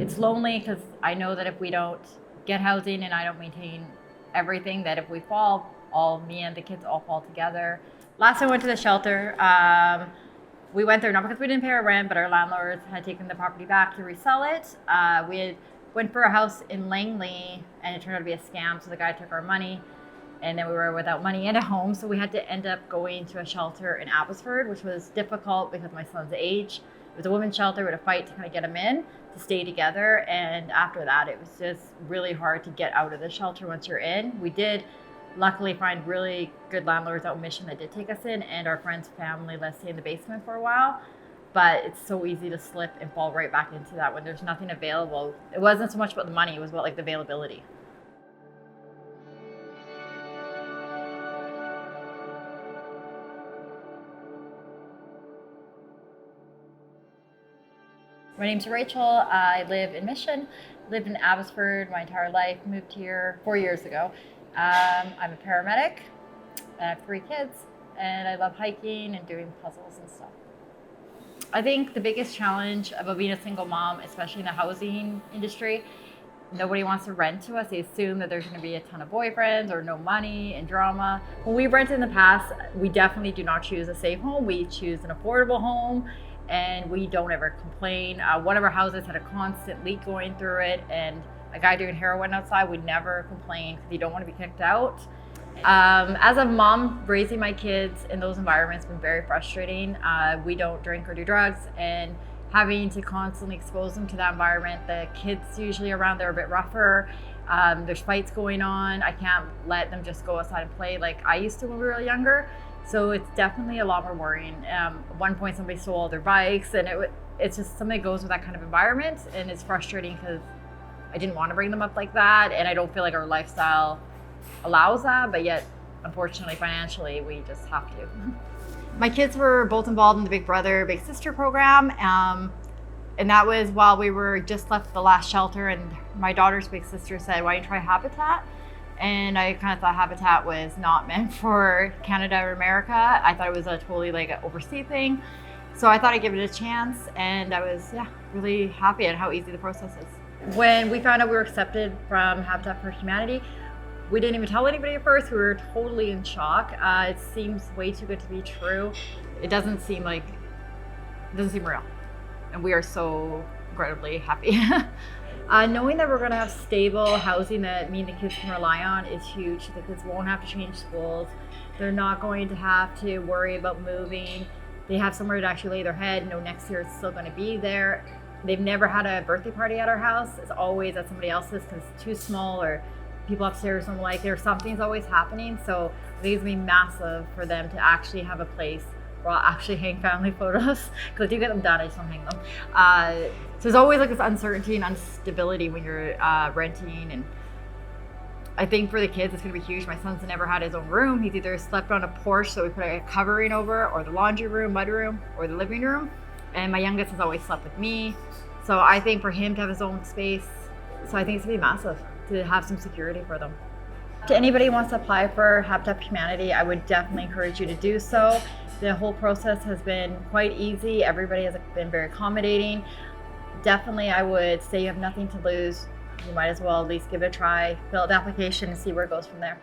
It's lonely because I know that if we don't get housing and I don't maintain everything, that if we fall, all me and the kids all fall together. Last time I went to the shelter, we went there not because we didn't pay our rent, but our landlords had taken the property back to resell it. We had went for a house in Langley, and it turned out to be a scam. So the guy took our money, and then we were without money and a home. So we had to end up going to a shelter in Abbotsford, which was difficult because of my son's age. It was a women's shelter. We had a fight to kind of get him in to stay together. And after that, it was just really hard to get out of the shelter once you're in. We did luckily find really good landlords out in Mission that did take us in, and our friend's family let us stay in the basement for a while. But it's so easy to slip and fall right back into that when there's nothing available. It wasn't so much about the money, it was about like the availability. My name's Rachel. I live in Mission, lived in Abbotsford my entire life, moved here 4 years ago. I'm a paramedic, I have 3 kids, and I love hiking and doing puzzles and stuff. I think the biggest challenge about being a single mom, especially in the housing industry, nobody wants to rent to us. They assume that there's going to be a ton of boyfriends or no money and drama. When we rented in the past, we definitely do not choose a safe home. We choose an affordable home, and we don't ever complain. One of our houses had a constant leak going through it, and a guy doing heroin outside. We never complain because you don't want to be kicked out. As a mom, raising my kids in those environments has been very frustrating. We don't drink or do drugs, and having to constantly expose them to that environment. The kids usually around there are a bit rougher. There's fights going on. I can't let them just go outside and play like I used to when we were younger. So it's definitely a lot more worrying. At one point, somebody stole all their bikes, and it's just something that goes with that kind of environment, and it's frustrating because I didn't want to bring them up like that, and I don't feel like our lifestyle allows that, but yet, unfortunately, financially, we just have to. My kids were both involved in the Big Brother, Big Sister program, and that was while we were just left the last shelter, and my daughter's big sister said, why don't you try Habitat? And I kind of thought Habitat was not meant for Canada or America. I thought it was a totally like an overseas thing. So I thought I'd give it a chance, and I was, really happy at how easy the process is. When we found out we were accepted from Habitat for Humanity, we didn't even tell anybody at first. We were totally in shock. It seems way too good to be true. It doesn't seem real. And we are so incredibly happy. Knowing that we're gonna have stable housing that me and the kids can rely on is huge. The kids won't have to change schools. They're not going to have to worry about moving. They have somewhere to actually lay their head, know next year it's still gonna be there. They've never had a birthday party at our house. It's always at somebody else's because it's too small, or people upstairs don't like it, or something's always happening. So I think it's gonna be massive for them to actually have a place where I'll actually hang family photos, because I do get them done, I just don't hang them. So there's always like this uncertainty and instability when you're renting, and I think for the kids it's gonna be huge. My son's never had his own room. He's either slept on a porch, so we put a covering over, or the laundry room, mudroom, or the living room. And my youngest has always slept with me. So I think for him to have his own space, so I think it's gonna be massive to have some security for them. To anybody who wants to apply for Habitat for Humanity, I would definitely encourage you to do so. The whole process has been quite easy. Everybody has been very accommodating. Definitely, I would say you have nothing to lose. You might as well at least give it a try, fill out the application, and see where it goes from there.